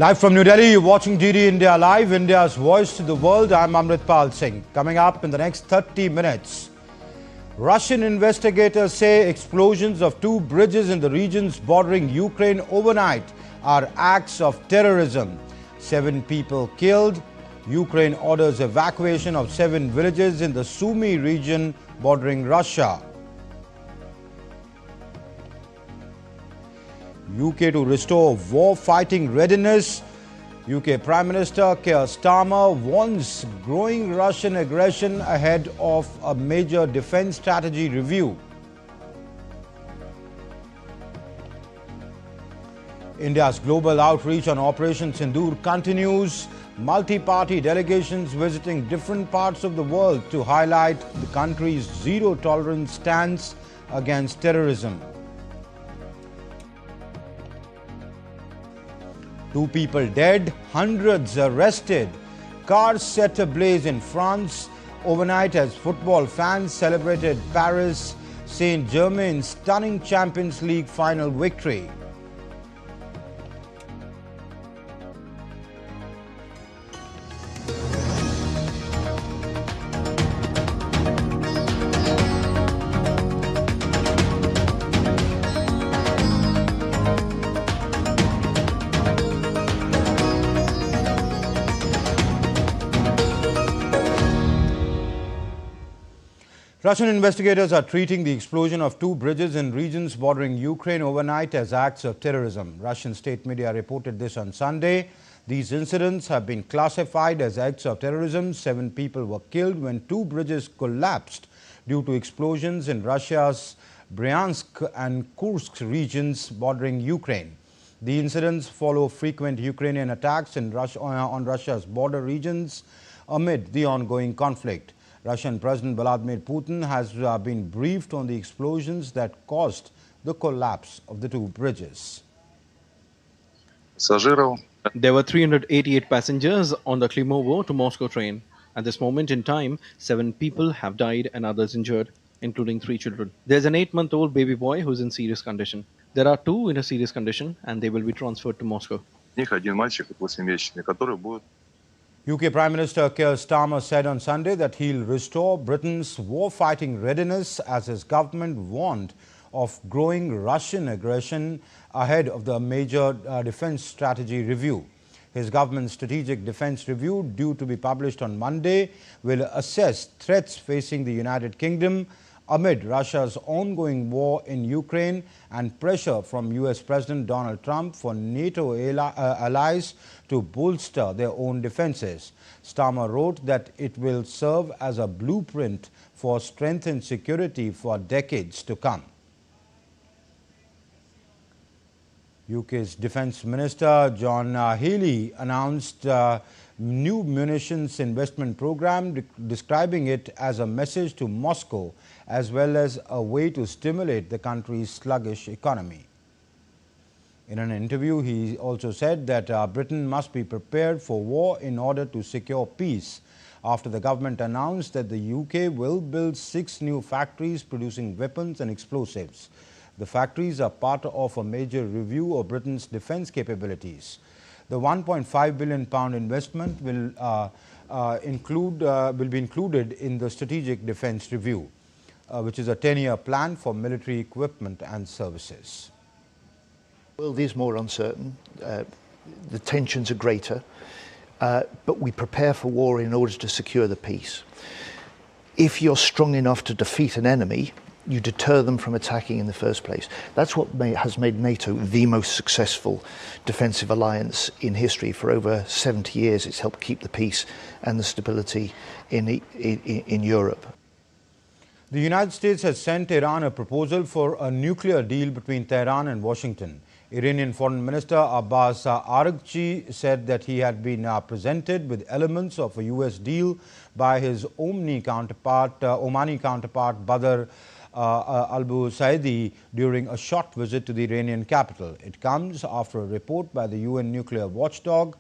Live from New Delhi, you're watching DD India Live, India's voice to the world. I'm Amritpal Singh. Coming up in the next 30 minutes, Russian investigators say explosions of two bridges in the regions bordering Ukraine overnight are acts of terrorism. 7 people killed. Ukraine orders evacuation of 7 villages in the Sumy region bordering Russia. UK to restore war-fighting readiness. UK Prime Minister Keir Starmer warns growing Russian aggression ahead of a major defence strategy review. India's global outreach on Operation Sindoor continues. Multi-party delegations visiting different parts of the world to highlight the country's zero-tolerance stance against terrorism. 2 people dead, hundreds arrested. Cars set ablaze in France overnight as football fans celebrated Paris Saint-Germain's stunning Champions League final victory. Russian investigators are treating the explosion of 2 bridges in regions bordering Ukraine overnight as acts of terrorism. Russian state media reported this on Sunday. These incidents have been classified as acts of terrorism. 7 people were killed when 2 bridges collapsed due to explosions in Russia's Bryansk and Kursk regions bordering Ukraine. The incidents follow frequent Ukrainian attacks in on Russia's border regions amid the ongoing conflict. Russian President Vladimir Putin has been briefed on the explosions that caused the collapse of the 2 bridges. There were 388 passengers on the Klimovo to Moscow train. At this moment in time, 7 people have died and others injured, including 3 children. There's an 8-month-old baby boy who's in serious condition. There are 2 in a serious condition and they will be transferred to Moscow. UK Prime Minister Keir Starmer said on Sunday that he'll restore Britain's war-fighting readiness as his government warned of growing Russian aggression ahead of the major defence strategy review. His government's strategic defence review, due to be published on Monday, will assess threats facing the United Kingdom amid Russia's ongoing war in Ukraine and pressure from US President Donald Trump for NATO allies to bolster their own defences. Starmer wrote that it will serve as a blueprint for strengthened security for decades to come. UK's Defence Minister John Healey announced new munitions investment program, describing it as a message to Moscow as well as a way to stimulate the country's sluggish economy. In an interview, he also said that Britain must be prepared for war in order to secure peace, after the government announced that the UK will build 6 new factories producing weapons and explosives. The factories are part of a major review of Britain's defence capabilities. The £1.5 billion investment will be included in the Strategic Defence Review, which is a 10-year plan for military equipment and services. The world is more uncertain, the tensions are greater, but we prepare for war in order to secure the peace. If you're strong enough to defeat an enemy, you deter them from attacking in the first place. That's what has made NATO the most successful defensive alliance in history. For over 70 years, it's helped keep the peace and the stability in Europe. The United States has sent Iran a proposal for a nuclear deal between Tehran and Washington. Iranian Foreign Minister Abbas Araghchi said that he had been presented with elements of a US deal by his Omani counterpart Badr al-Busaidi during a short visit to the Iranian capital. It comes after a report by the UN nuclear watchdog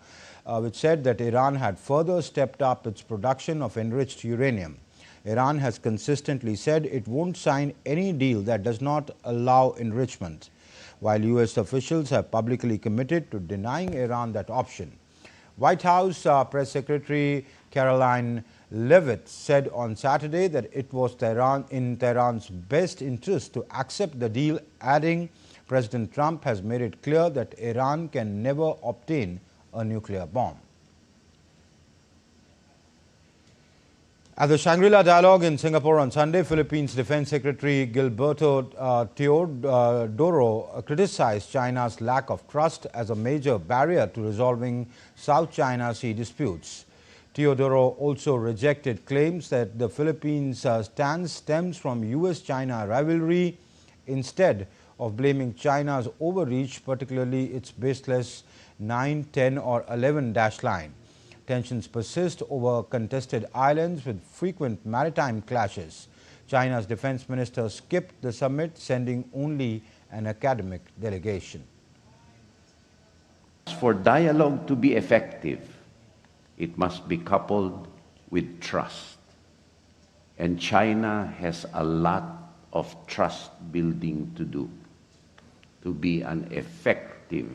which said that Iran had further stepped up its production of enriched uranium. Iran has consistently said it won't sign any deal that does not allow enrichment. while U.S. officials have publicly committed to denying Iran that option. White House Press Secretary Caroline Leavitt said on Saturday that it was in Tehran's best interest to accept the deal, adding, President Trump has made it clear that Iran can never obtain a nuclear bomb. At the Shangri-La Dialogue in Singapore on Sunday, Philippines Defense Secretary Gilberto Teodoro criticized China's lack of trust as a major barrier to resolving South China Sea disputes. Teodoro also rejected claims that the Philippines' stance stems from U.S.-China rivalry, instead of blaming China's overreach, particularly its baseless 9, 10 or 11 dash line. Tensions persist over contested islands with frequent maritime clashes. China's defense minister skipped the summit, sending only an academic delegation. For dialogue to be effective, it must be coupled with trust. And China has a lot of trust building to do to be an effective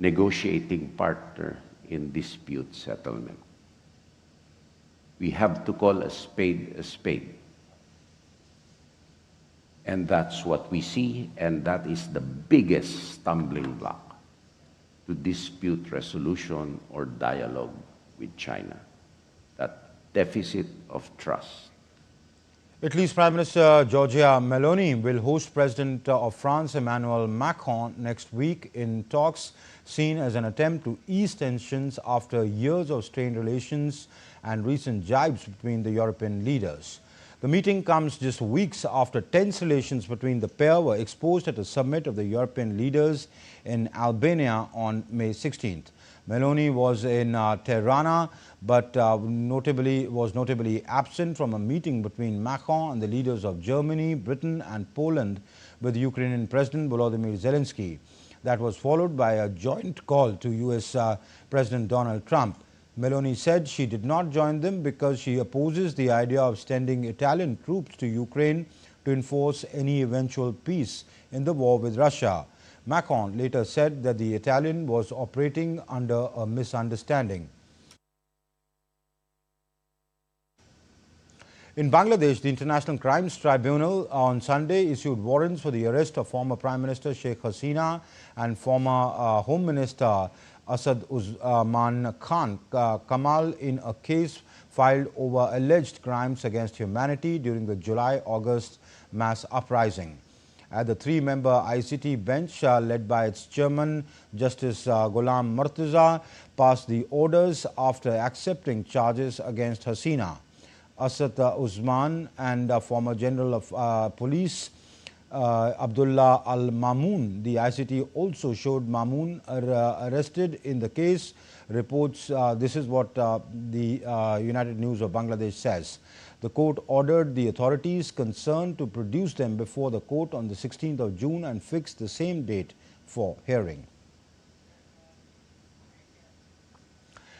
negotiating partner in dispute settlement. We have to call a spade a spade. And that's what we see, and that is the biggest stumbling block to dispute resolution or dialogue with China, that deficit of trust. Italy's Prime Minister Giorgia Meloni will host President of France Emmanuel Macron next week in talks seen as an attempt to ease tensions after years of strained relations and recent jibes between the European leaders. The meeting comes just weeks after tense relations between the pair were exposed at a summit of the European leaders in Albania on May 16th. Meloni was in Tirana, but was notably absent from a meeting between Macron and the leaders of Germany, Britain and Poland with Ukrainian President Volodymyr Zelensky. That was followed by a joint call to U.S. President Donald Trump. Meloni said she did not join them because she opposes the idea of sending Italian troops to Ukraine to enforce any eventual peace in the war with Russia. Macron later said that the Italian was operating under a misunderstanding. In Bangladesh, the International Crimes Tribunal on Sunday issued warrants for the arrest of former Prime Minister Sheikh Hasina and former Home Minister Asad Uzman Khan Kamal in a case filed over alleged crimes against humanity during the July-August mass uprising. At the three-member ICT bench led by its chairman, Justice Ghulam Murtaza, passed the orders after accepting charges against Hasina. Asad Uzman and former General of Police Abdullah Al-Mamoon. The ICT also showed Mamoon arrested in the case. Reports, this is what the United News of Bangladesh says. The court ordered the authorities concerned to produce them before the court on the 16th of June and fixed the same date for hearing.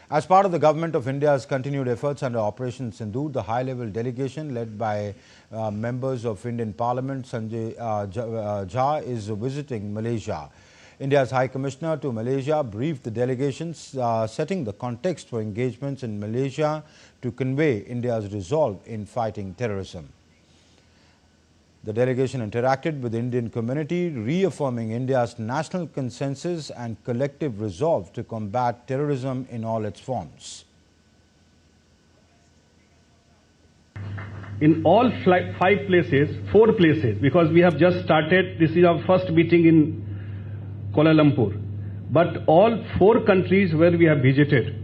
As part of the Government of India's continued efforts under Operation Sindoor, the high-level delegation led by members of Indian Parliament Sanjay Jha is visiting Malaysia. India's High Commissioner to Malaysia briefed the delegations, setting the context for engagements in Malaysia to convey India's resolve in fighting terrorism. The delegation interacted with the Indian community, reaffirming India's national consensus and collective resolve to combat terrorism in all its forms. In all 4 places, because we have just started, this is our first meeting in Kuala Lumpur, but all 4 countries where we have visited,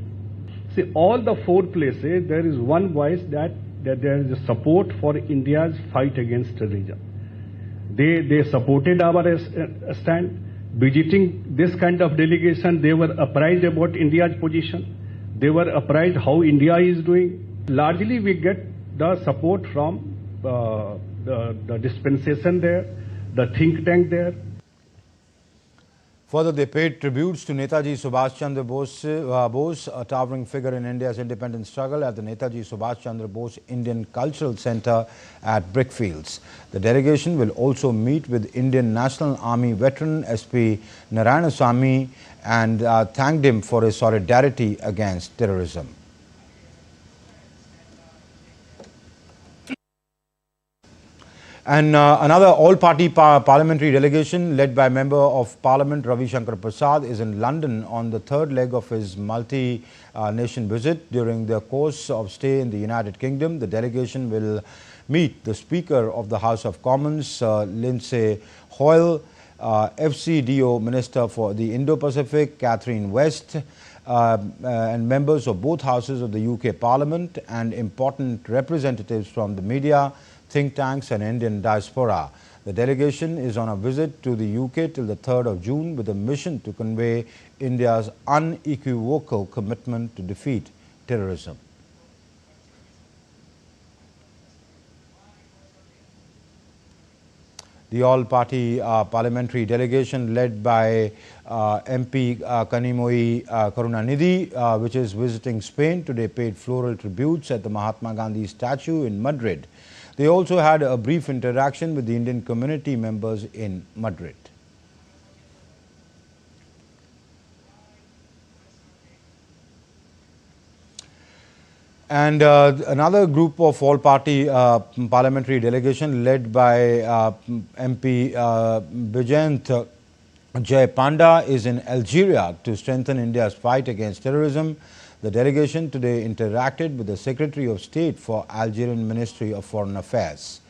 see, all the 4 places, there is one voice that there is a support for India's fight against terrorism. They supported our stand. Visiting this kind of delegation, they were apprised about India's position. They were apprised how India is doing. Largely, we get the support from the dispensation there, the think tank there. Further, they paid tributes to Netaji Subhash Chandra Bose, a towering figure in India's independence struggle, at the Netaji Subhash Chandra Bose Indian Cultural Centre at Brickfields. The delegation will also meet with Indian National Army veteran SP Narayanaswamy and thanked him for his solidarity against terrorism. And another all-party parliamentary delegation led by Member of Parliament Ravi Shankar Prasad is in London on the third leg of his multi-nation visit. During the course of stay in the United Kingdom, the delegation will meet the Speaker of the House of Commons, Lindsay Hoyle, FCDO Minister for the Indo-Pacific, Catherine West, and members of both houses of the UK Parliament and important representatives from the media, think tanks and Indian diaspora. The delegation is on a visit to the UK till the 3rd of June with a mission to convey India's unequivocal commitment to defeat terrorism. The all-party parliamentary delegation led by MP Kanimoyi Karunanidhi, which is visiting Spain, today paid floral tributes at the Mahatma Gandhi statue in Madrid. They also had a brief interaction with the Indian community members in Madrid. And another group of all-party parliamentary delegation led by MP Bijayant Jai Panda is in Algeria to strengthen India's fight against terrorism. The delegation today interacted with the Secretary of State for Algerian Ministry of Foreign Affairs.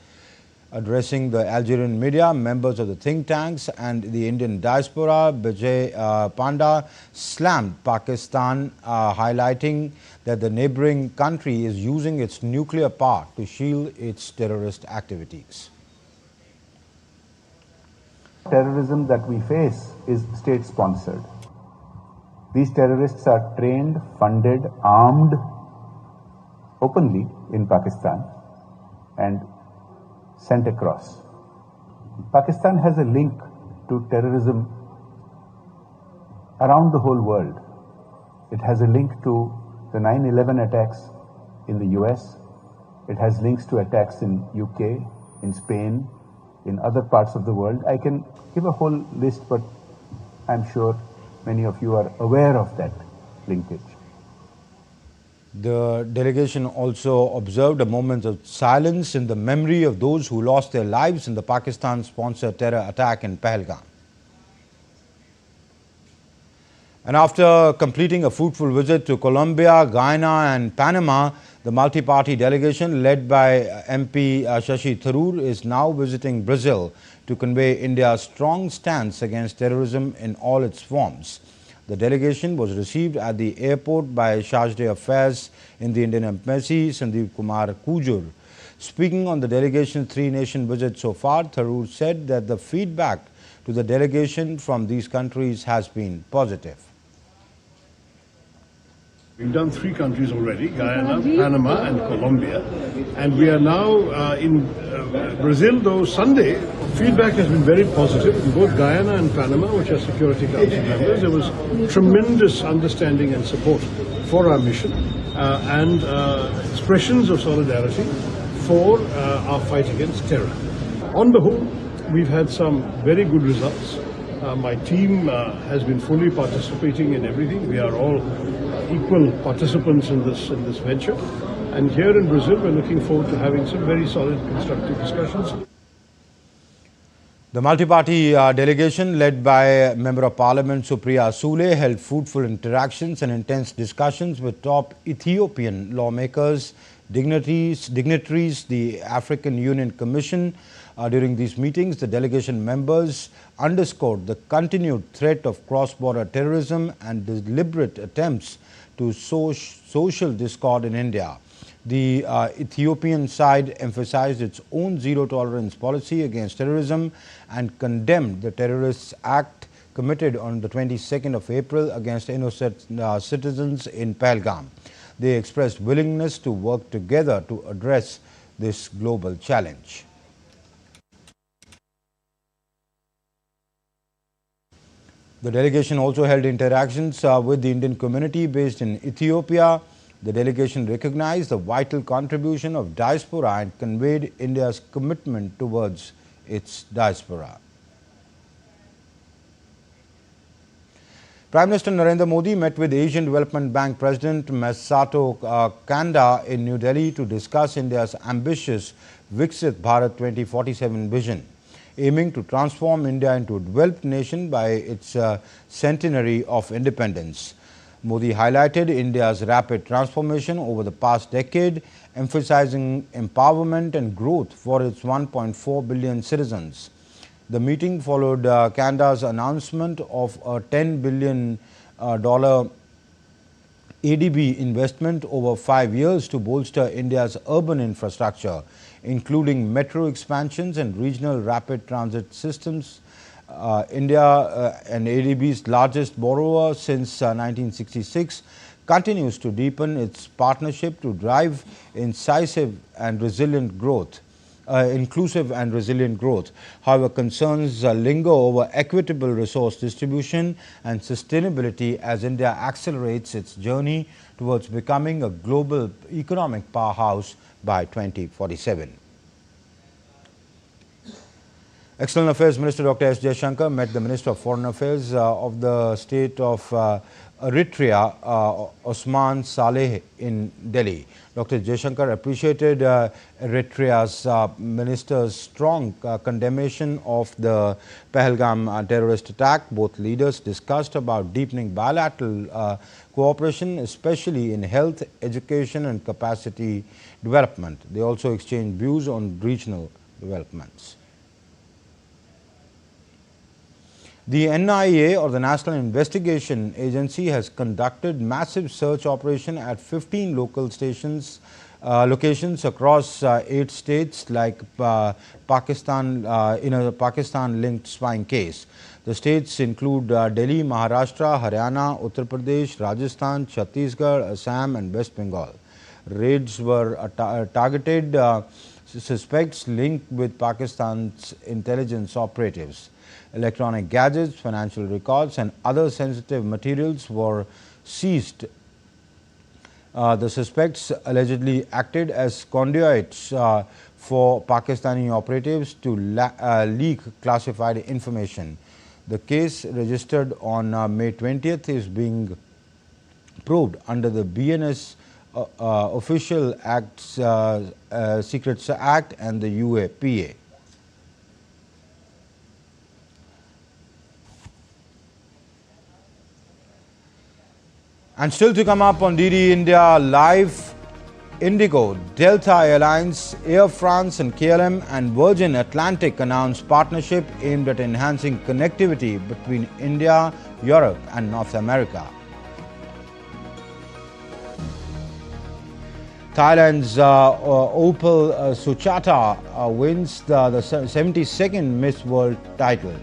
Addressing the Algerian media, members of the think tanks and the Indian diaspora, Bijay Panda slammed Pakistan, highlighting that the neighboring country is using its nuclear power to shield its terrorist activities. Terrorism that we face is state-sponsored. These terrorists are trained, funded, armed openly in Pakistan and sent across. Pakistan has a link to terrorism around the whole world. It has a link to the 9/11 attacks in the US. It has links to attacks in UK, in Spain, in other parts of the world. I can give a whole list, but I'm sure many of you are aware of that linkage. The delegation also observed a moment of silence in the memory of those who lost their lives in the Pakistan-sponsored terror attack in Pahalgam. And after completing a fruitful visit to Colombia, Guyana and Panama, the multi-party delegation led by MP Shashi Tharoor is now visiting Brazil to convey India's strong stance against terrorism in all its forms. The delegation was received at the airport by Charge d'Affaires in the Indian Embassy, Sandeep Kumar Kujur. Speaking on the delegation's three-nation visit so far, Tharoor said that the feedback to the delegation from these countries has been positive. We've done 3 countries already, Guyana, Panama and Colombia. And we are now in Brazil, though Sunday. Feedback has been very positive in both Guyana and Panama, which are Security Council members. There was tremendous understanding and support for our mission and expressions of solidarity for our fight against terror. On the whole, we've had some very good results. My team has been fully participating in everything. We are all equal participants in this venture. And here in Brazil, we're looking forward to having some very solid, constructive discussions. The multi-party delegation led by Member of Parliament Supriya Sule held fruitful interactions and intense discussions with top Ethiopian lawmakers, dignitaries, the African Union Commission. During these meetings, the delegation members underscored the continued threat of cross-border terrorism and deliberate attempts to sow social discord in India. The Ethiopian side emphasized its own zero-tolerance policy against terrorism and condemned the terrorist act committed on the 22nd of April against innocent citizens in Pahalgam. They expressed willingness to work together to address this global challenge. . The delegation also held interactions with the Indian community based in Ethiopia. The delegation recognized the vital contribution of diaspora and conveyed India's commitment towards its diaspora. Prime Minister Narendra Modi met with Asian Development Bank President Masato Kanda in New Delhi to discuss India's ambitious Viksit Bharat 2047 vision, aiming to transform India into a developed nation by its centenary of independence. Modi highlighted India's rapid transformation over the past decade, emphasizing empowerment and growth for its 1.4 billion citizens. The meeting followed Kanda's announcement of a $10 billion ADB investment over 5 years to bolster India's urban infrastructure, including metro expansions and regional rapid transit systems. India, and ADB's largest borrower since 1966, continues to deepen its partnership to drive incisive and resilient growth. Inclusive and resilient growth. However, concerns linger over equitable resource distribution and sustainability as India accelerates its journey towards becoming a global economic powerhouse by 2047. External Affairs Minister Dr. S. Jaishankar met the Minister of Foreign Affairs of the state of Eritrea, Osman Saleh, in Delhi. Dr. Jaishankar appreciated Eritrea's minister's strong condemnation of the Pahalgam terrorist attack. Both leaders discussed about deepening bilateral cooperation, especially in health, education and capacity development. They also exchanged views on regional developments. The NIA, or the National Investigation Agency, has conducted massive search operation at 15 local locations across 8 states like Pakistan in a Pakistan-linked spying case. The states include Delhi, Maharashtra, Haryana, Uttar Pradesh, Rajasthan, Chhattisgarh, Assam and West Bengal. Raids were targeted suspects linked with Pakistan's intelligence operatives. Electronic gadgets, financial records and other sensitive materials were seized. The suspects allegedly acted as conduits for Pakistani operatives to leak classified information. The case, registered on May 20th, is being probed under the BNS Official Acts, Secrets Act and the UAPA. And still to come up on DD India Live, Indigo, Delta Airlines, Air France and KLM and Virgin Atlantic announced partnership aimed at enhancing connectivity between India, Europe and North America. Thailand's Opal Suchata wins the 72nd Miss World title.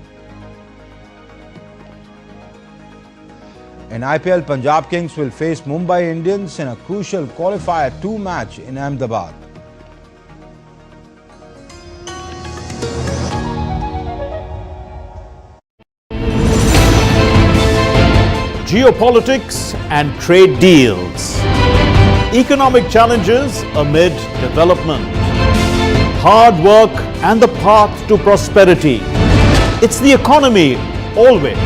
In IPL, Punjab Kings will face Mumbai Indians in a crucial qualifier 2 match in Ahmedabad. Geopolitics and trade deals. Economic challenges amid development. Hard work and the path to prosperity. It's the economy always.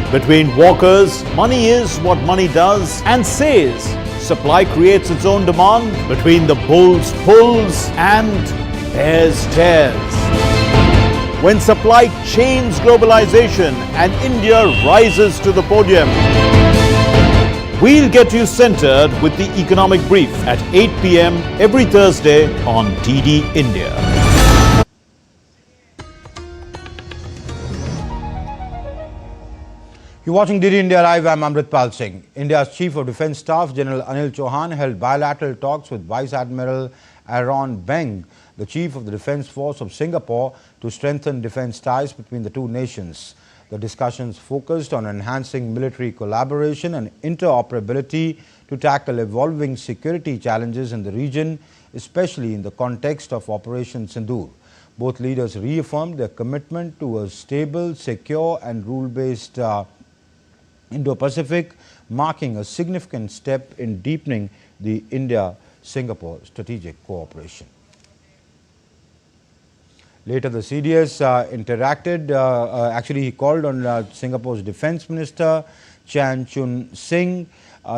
Between walkers, money is what money does and says. Supply creates its own demand. Between the bulls pulls and bears tears. When supply chains globalization and India rises to the podium. We'll get you centered with the economic brief at 8 p.m. every Thursday on DD India. You're watching DD India Live. I'm Amritpal Singh. India's Chief of Defence Staff General Anil Chauhan held bilateral talks with Vice Admiral Aaron Beng, the Chief of the Defence Force of Singapore, to strengthen defence ties between the two nations. The discussions focused on enhancing military collaboration and interoperability to tackle evolving security challenges in the region, especially in the context of Operation Sindoor. Both leaders reaffirmed their commitment to a stable, secure and rule-based Indo-Pacific, marking a significant step in deepening the India-Singapore strategic cooperation. Later, the CDS interacted, actually he called on Singapore's Defence Minister Chan Chun Sing.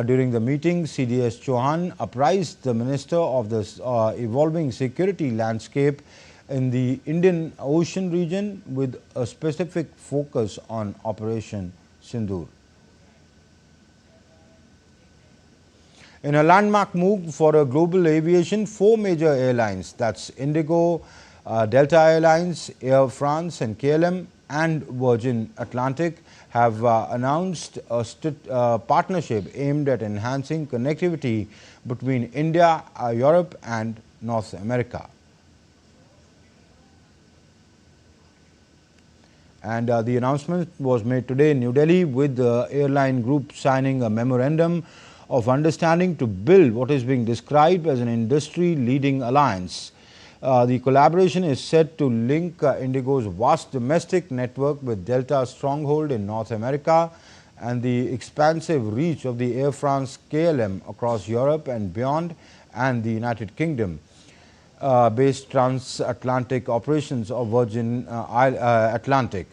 During the meeting, CDS Chauhan apprised the Minister of the evolving security landscape in the Indian Ocean region with a specific focus on Operation Sindoor. In a landmark move for a global aviation, 4 major airlines, that's Indigo, Delta Airlines, Air France and KLM and Virgin Atlantic have announced a partnership aimed at enhancing connectivity between India, Europe and North America. And the announcement was made today in New Delhi, with the airline group signing a memorandum of understanding to build what is being described as an industry-leading alliance. The collaboration is set to link Indigo's vast domestic network with Delta's stronghold in North America and the expansive reach of the Air France KLM across Europe and beyond, and the United Kingdom based transatlantic operations of Virgin Atlantic.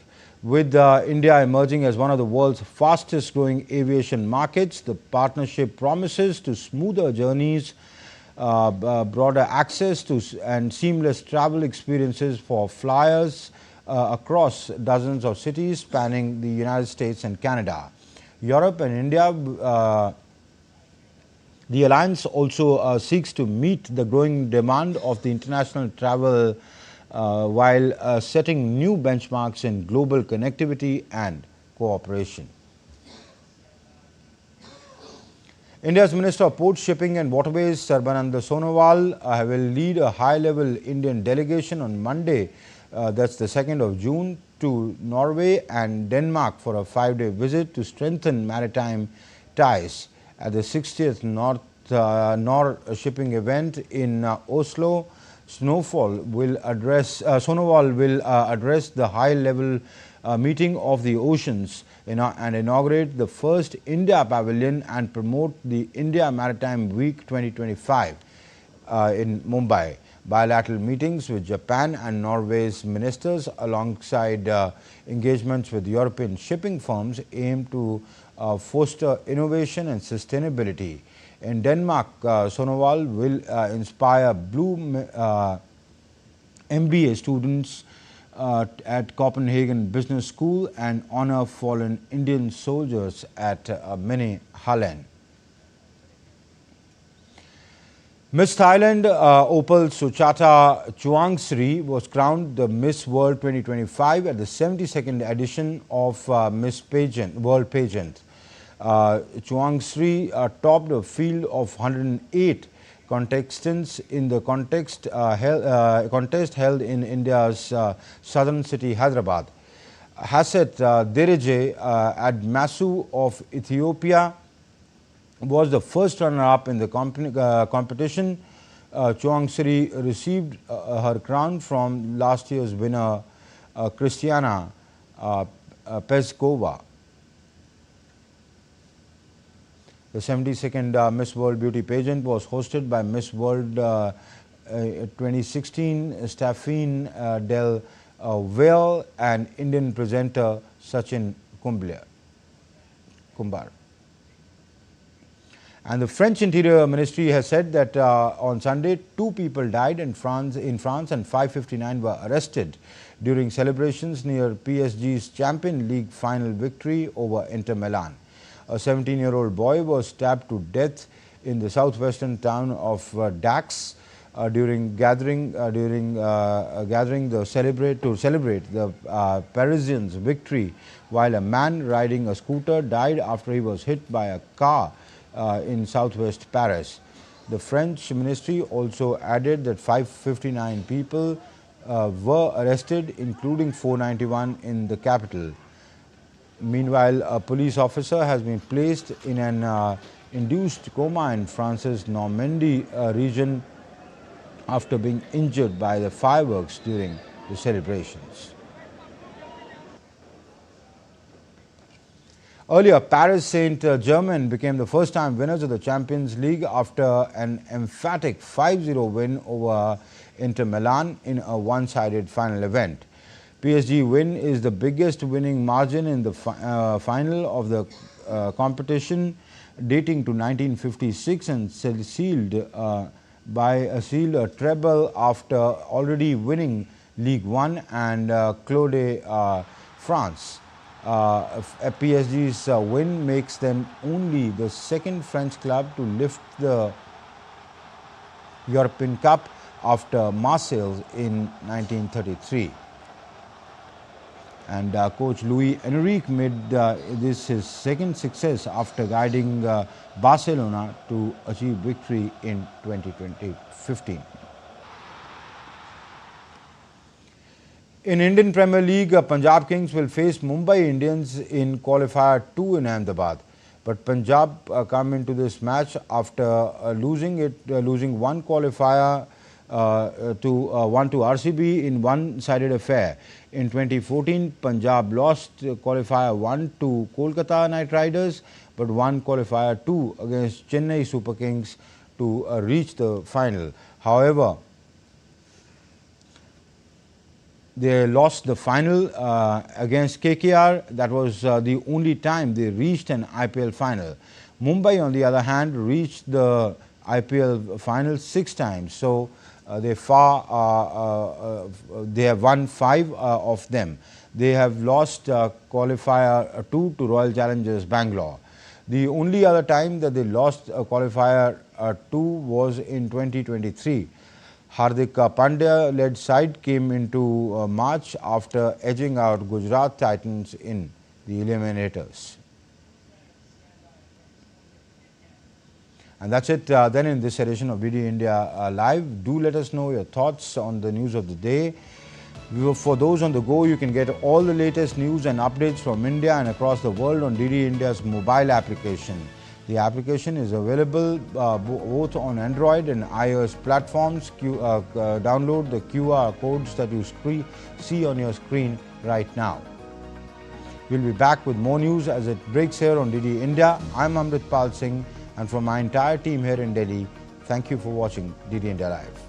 With India emerging as one of the world's fastest growing aviation markets, the partnership promises to smoother journeys, broader access to and seamless travel experiences for flyers across dozens of cities spanning the United States and Canada, Europe and India. The alliance also seeks to meet the growing demand of the international travel while setting new benchmarks in global connectivity and cooperation. India's Minister of Port, Shipping and Waterways, Sarbananda Sonowal, will lead a high-level Indian delegation on Monday, that's the 2nd of June, to Norway and Denmark for a 5-day visit to strengthen maritime ties. At the 60th Nor shipping event in Oslo, Sonowal will address the high-level meeting of the oceans and inaugurate the first India Pavilion and promote the India Maritime Week 2025 in Mumbai. Bilateral meetings with Japan and Norway's ministers alongside engagements with European shipping firms aim to foster innovation and sustainability. In Denmark, Sonowal will inspire Blue MBA students at Copenhagen Business School and honor fallen Indian soldiers at Mini Hallen. Miss Thailand Opal Suchata Chuangsri was crowned the Miss World 2025 at the 72nd edition of Miss World Pageant. Chuangsri topped a field of 108 contestants in the contest held in India's southern city Hyderabad. Haset Dereje Admasu of Ethiopia was the first runner-up in the competition. Chuangsri received her crown from last year's winner Christiana Peskova. The 72nd Miss World Beauty Pageant was hosted by Miss World 2016 Staffine Del Valle and Indian presenter Sachin Kumbar. And the French Interior Ministry has said that on Sunday, 2 people died in France and 559 were arrested during celebrations near PSG's Champions League final victory over Inter Milan. A 17-year-old boy was stabbed to death in the southwestern town of Dax during gathering to celebrate the Parisians' victory, while a man riding a scooter died after he was hit by a car in southwest Paris. The French ministry also added that 559 people were arrested, including 491 in the capital. Meanwhile, a police officer has been placed in an induced coma in France's Normandy region after being injured by the fireworks during the celebrations. Earlier, Paris Saint-Germain became the first-time winners of the Champions League after an emphatic 5-0 win over Inter Milan in a one-sided final event. PSG win is the biggest winning margin in the final of the competition dating to 1956 and sealed a treble after already winning Ligue 1 and Claude France. PSG's win makes them only the second French club to lift the European Cup after Marseille in 1933. And coach Luis Enrique made this his second success after guiding Barcelona to achieve victory in 2015. In Indian Premier League, Punjab Kings will face Mumbai Indians in Qualifier 2 in Ahmedabad. But Punjab come into this match after losing one qualifier to RCB in one-sided affair. In 2014, Punjab lost qualifier 1 to Kolkata Knight Riders, but won qualifier 2 against Chennai Super Kings to reach the final. However, they lost the final against KKR. That was the only time they reached an IPL final. Mumbai, on the other hand, reached the IPL final 6 times. So they have won 5 of them. They have lost qualifier 2 to Royal Challengers Bangalore. The only other time that they lost qualifier 2 was in 2023. Hardik Pandya-led side came into March after edging out Gujarat Titans in the eliminators. And that's it then in this edition of DD India Live. Do let us know your thoughts on the news of the day. For those on the go, you can get all the latest news and updates from India and across the world on DD India's mobile application. The application is available both on Android and iOS platforms. Download the QR codes that you see on your screen right now. We'll be back with more news as it breaks here on DD India. I'm Amritpal Singh, and from my entire team here in Delhi, thank you for watching DD India Live.